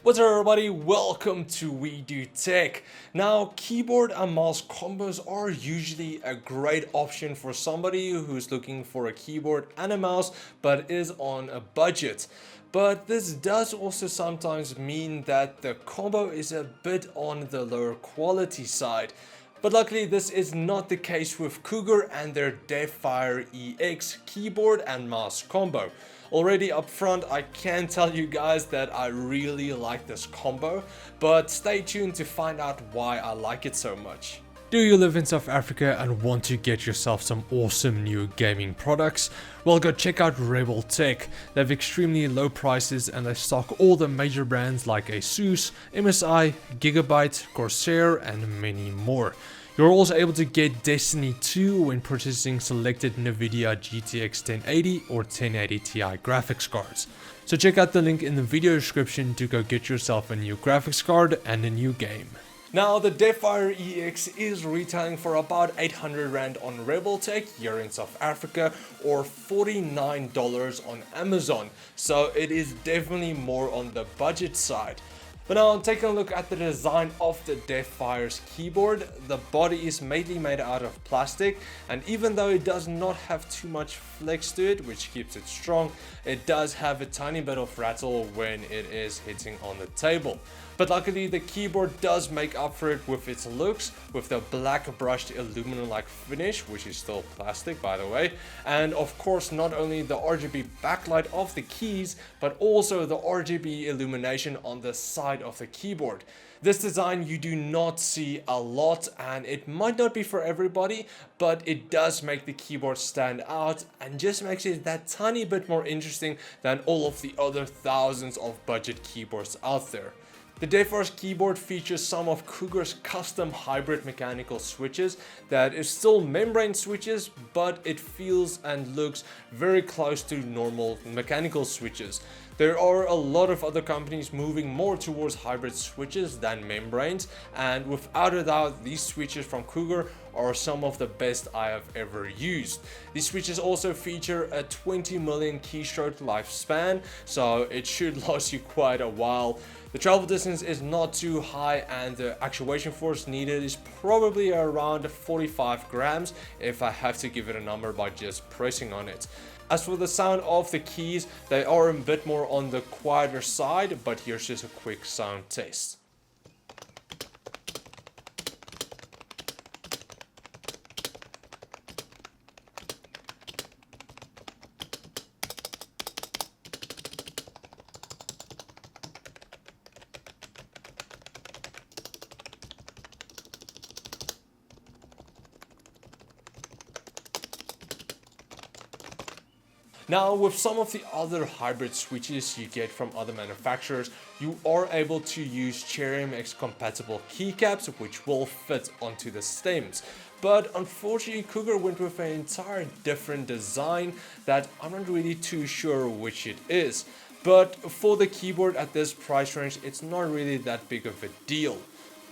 What's up everybody, welcome to We Do Tech. Now, keyboard and mouse combos are usually a great option for somebody who's looking for a keyboard and a mouse but is on a budget. But this does also sometimes mean that the combo is a bit on the lower quality side. But luckily this is not the case with Cougar and their Deathfire EX keyboard and mouse combo. Already up front, I can tell you guys that I really like this combo, but stay tuned to find out why I like it so much. Do you live in South Africa and want to get yourself some awesome new gaming products? Well, go check out RebelTech. They have extremely low prices and they stock all the major brands like ASUS, MSI, Gigabyte, Corsair and many more. You're also able to get Destiny 2 when purchasing selected Nvidia GTX 1080 or 1080 Ti graphics cards. So check out the link in the video description to go get yourself a new graphics card and a new game. Now, the Deathfire EX is retailing for about 800 Rand on RebelTech here in South Africa or $49 on Amazon, so it is definitely more on the budget side. But now taking a look at the design of the Deathfire's keyboard, the body is mainly made out of plastic, and even though it does not have too much flex to it, which keeps it strong, it does have a tiny bit of rattle when it is hitting on the table. But luckily the keyboard does make up for it with its looks, with the black brushed aluminum-like finish, which is still plastic by the way, and of course not only the RGB backlight of the keys, but also the RGB illumination on the side of the keyboard. This design you do not see a lot, and it might not be for everybody, but it does make the keyboard stand out and just makes it that tiny bit more interesting than all of the other thousands of budget keyboards out there. The Deathfire's keyboard features some of Cougar's custom hybrid mechanical switches that is still membrane switches, but it feels and looks very close to normal mechanical switches. There are a lot of other companies moving more towards hybrid switches than membranes, and without a doubt these switches from Cougar are some of the best I have ever used. These switches also feature a 20 million keystroke lifespan, so it should last you quite a while. The travel distance is not too high and the actuation force needed is probably around 45 grams if I have to give it a number by just pressing on it. As for the sound of the keys, they are a bit more on the quieter side, but here's just a quick sound test. Now, with some of the other hybrid switches you get from other manufacturers, you are able to use Cherry MX compatible keycaps which will fit onto the stems. But unfortunately Cougar went with an entire different design that I'm not really too sure which it is. But for the keyboard at this price range, it's not really that big of a deal.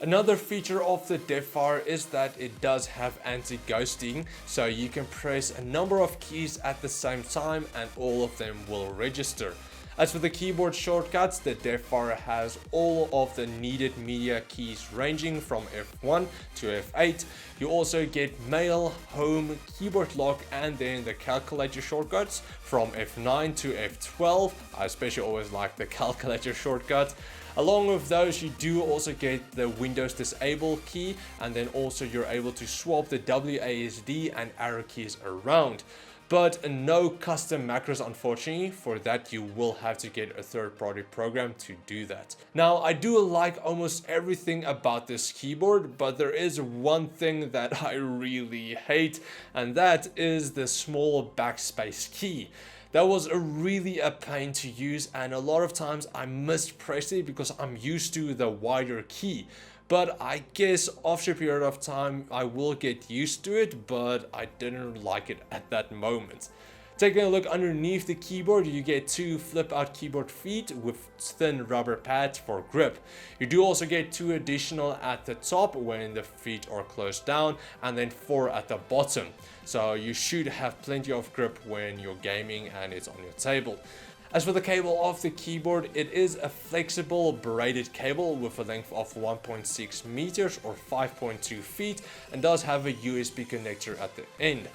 Another feature of the Deathfire is that it does have anti-ghosting, so you can press a number of keys at the same time and all of them will register. As for the keyboard shortcuts, the Deathfire has all of the needed media keys ranging from F1 to F8. You also get mail, home, keyboard lock and then the calculator shortcuts from F9 to F12. I especially always like the calculator shortcut. Along with those, you do also get the Windows disable key, and then also you're able to swap the WASD and arrow keys around. But no custom macros, unfortunately. For that you will have to get a third-party program to do that. Now, I do like almost everything about this keyboard, but there is one thing that I really hate, and that is the small backspace key. That was really a pain to use, and a lot of times I mispress it because I'm used to the wider key. But I guess after a period of time I will get used to it, but I didn't like it at that moment. Taking a look underneath the keyboard, you get two flip out keyboard feet with thin rubber pads for grip. You do also get two additional at the top when the feet are closed down, and then 4 at the bottom. So you should have plenty of grip when you're gaming and it's on your table. As for the cable of the keyboard, it is a flexible braided cable with a length of 1.6 meters or 5.2 feet and does have a USB connector at the end.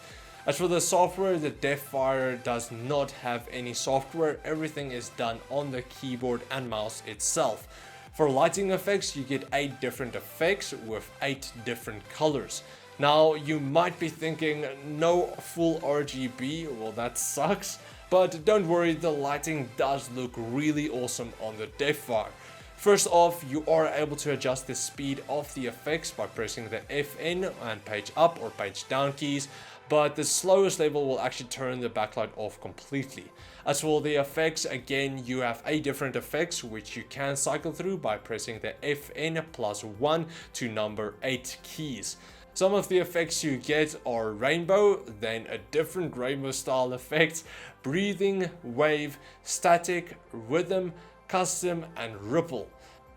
As for the software, the Deathfire does not have any software. Everything is done on the keyboard and mouse itself. For lighting effects, you get 8 different effects with 8 different colors. Now, you might be thinking, no full RGB, well that sucks. But don't worry, the lighting does look really awesome on the Deathfire. First off, you are able to adjust the speed of the effects by pressing the FN and page up or page down keys, but the slowest level will actually turn the backlight off completely. As for the effects, again, you have 8 different effects which you can cycle through by pressing the FN +1 to number 8 keys. Some of the effects you get are rainbow, then a different rainbow style effect, breathing, wave, static, rhythm, custom and ripple.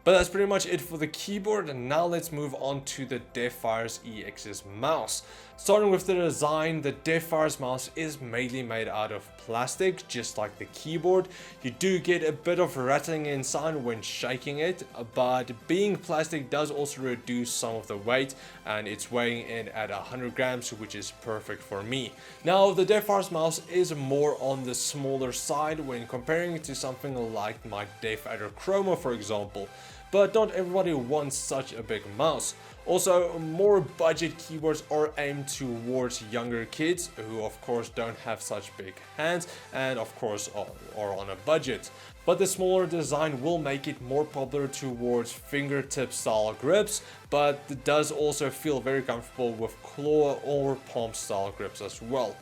But that's pretty much it for the keyboard, and now let's move on to the Deathfire EX's mouse. Starting with the design, the Deathfire's mouse is mainly made out of plastic, just like the keyboard. You do get a bit of rattling inside when shaking it, but being plastic does also reduce some of the weight, and it's weighing in at 100 grams, which is perfect for me. Now, the Deathfire's mouse is more on the smaller side when comparing it to something like my Deathfire Chroma, for example. But not everybody wants such a big mouse. Also, more budget keyboards are aimed towards younger kids who of course don't have such big hands and of course are on a budget. But the smaller design will make it more popular towards fingertip style grips, but it does also feel very comfortable with claw or palm style grips as well.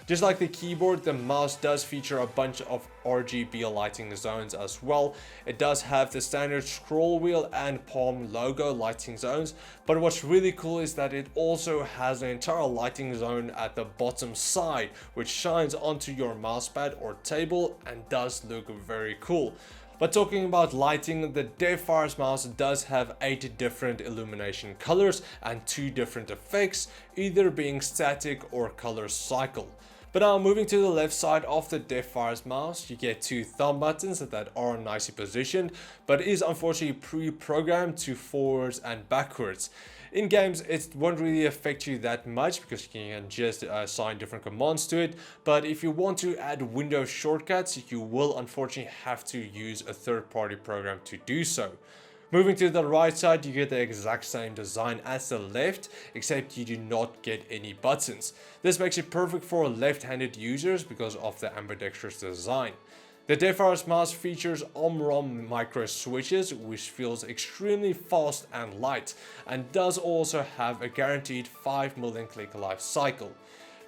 Just like the keyboard, the mouse does feature a bunch of RGB lighting zones as well. It does have the standard scroll wheel and palm logo lighting zones, but what's really cool is that it also has an entire lighting zone at the bottom side, which shines onto your mousepad or table and does look very cool. But talking about lighting, the Deathfire's mouse does have 8 different illumination colors and 2 different effects, either being static or color cycle. But now moving to the left side of the Deathfire's mouse, you get 2 thumb buttons that are nicely positioned, but is unfortunately pre-programmed to forwards and backwards. In games, it won't really affect you that much because you can just assign different commands to it, but if you want to add Windows shortcuts, you will unfortunately have to use a third-party program to do so. Moving to the right side, you get the exact same design as the left, except you do not get any buttons. This makes it perfect for left-handed users because of the ambidextrous design. The Deathfire's mouse features OMROM micro switches, which feels extremely fast and light, and does also have a guaranteed 5 million click life cycle.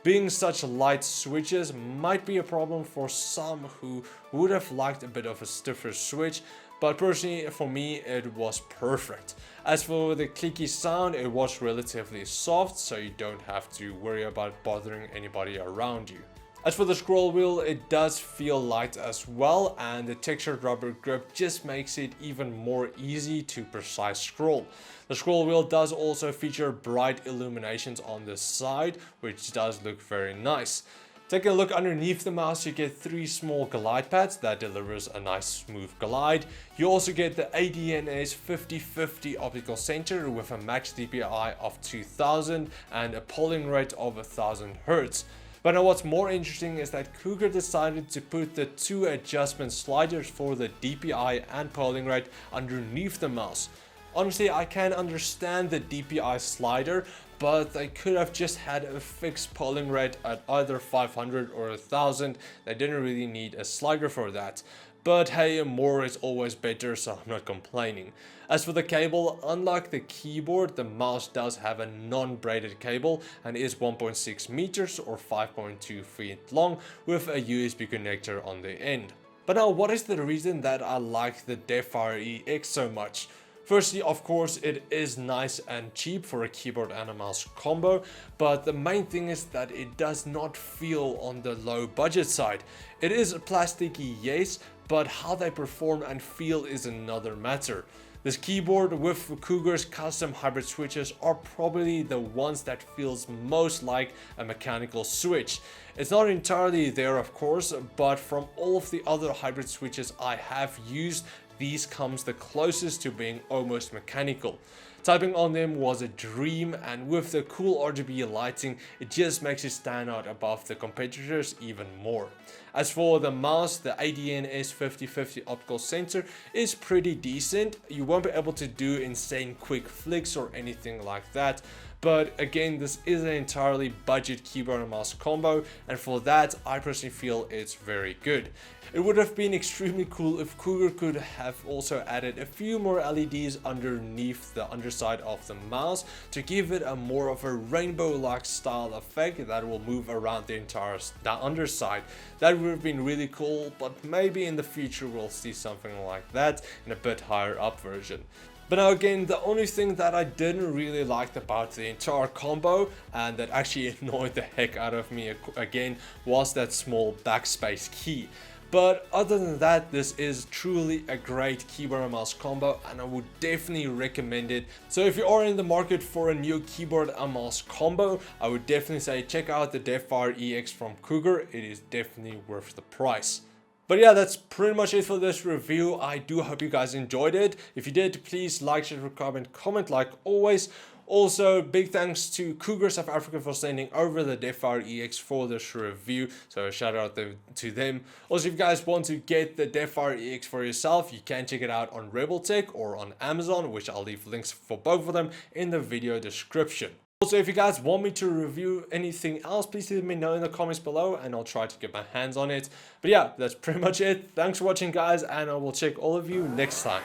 Being such light switches might be a problem for some who would have liked a bit of a stiffer switch, but personally for me it was perfect. As for the clicky sound, it was relatively soft, so you don't have to worry about bothering anybody around you. As for the scroll wheel, it does feel light as well, and the textured rubber grip just makes it even more easy to precise scroll. The scroll wheel does also feature bright illuminations on the side, which does look very nice. Taking a look underneath the mouse, you get 3 small glide pads that delivers a nice smooth glide. You also get the ADNS 5050 optical center with a max DPI of 2000 and a polling rate of 1000 Hz. But now what's more interesting is that Cougar decided to put the 2 adjustment sliders for the DPI and polling rate underneath the mouse. Honestly, I can understand the DPI slider, but they could have just had a fixed polling rate at either 500 or 1000. They didn't really need a slider for that. But hey, more is always better, so I'm not complaining. As for the cable, unlike the keyboard, the mouse does have a non-braided cable and is 1.6 meters or 5.2 feet long with a USB connector on the end. But now, what is the reason that I like the Deathfire EX so much? Firstly, of course, it is nice and cheap for a keyboard and a mouse combo, but the main thing is that it does not feel on the low budget side. It is plasticky, yes, but how they perform and feel is another matter. This keyboard with Cougar's custom hybrid switches are probably the ones that feels most like a mechanical switch. It's not entirely there of course, but from all of the other hybrid switches I have used, these comes the closest to being almost mechanical. Typing on them was a dream, and with the cool RGB lighting, it just makes it stand out above the competitors even more. As for the mouse, the ADN S5050 optical sensor is pretty decent. You won't be able to do insane quick flicks or anything like that. But again, this is an entirely budget keyboard and mouse combo, and for that, I personally feel it's very good. It would have been extremely cool if Cougar could have also added a few more LEDs underneath the underside of the mouse to give it a more of a rainbow-like style effect that will move around the entire underside. That would have been really cool, but maybe in the future we'll see something like that in a bit higher up version. But now again, the only thing that I didn't really like about the entire combo, and that actually annoyed the heck out of me again, was that small backspace key. But other than that, this is truly a great keyboard and mouse combo, and I would definitely recommend it. So if you are in the market for a new keyboard and mouse combo, I would definitely say check out the Deathfire EX from Cougar. It is definitely worth the price. But yeah, that's pretty much it for this review. I do hope you guys enjoyed it. If you did, please like, share, comment like always. Also, big thanks to Cougar South Africa for sending over the Deathfire EX for this review. So shout out to them. Also, if you guys want to get the Deathfire EX for yourself, you can check it out on RebelTech or on Amazon, which I'll leave links for both of them in the video description. Also, if you guys want me to review anything else, please let me know in the comments below and I'll try to get my hands on it. But yeah, that's pretty much it. Thanks for watching, guys, and I will check all of you next time.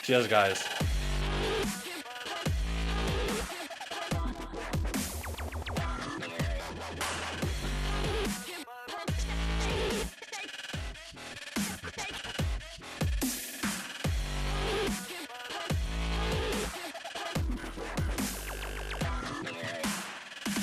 Cheers, guys.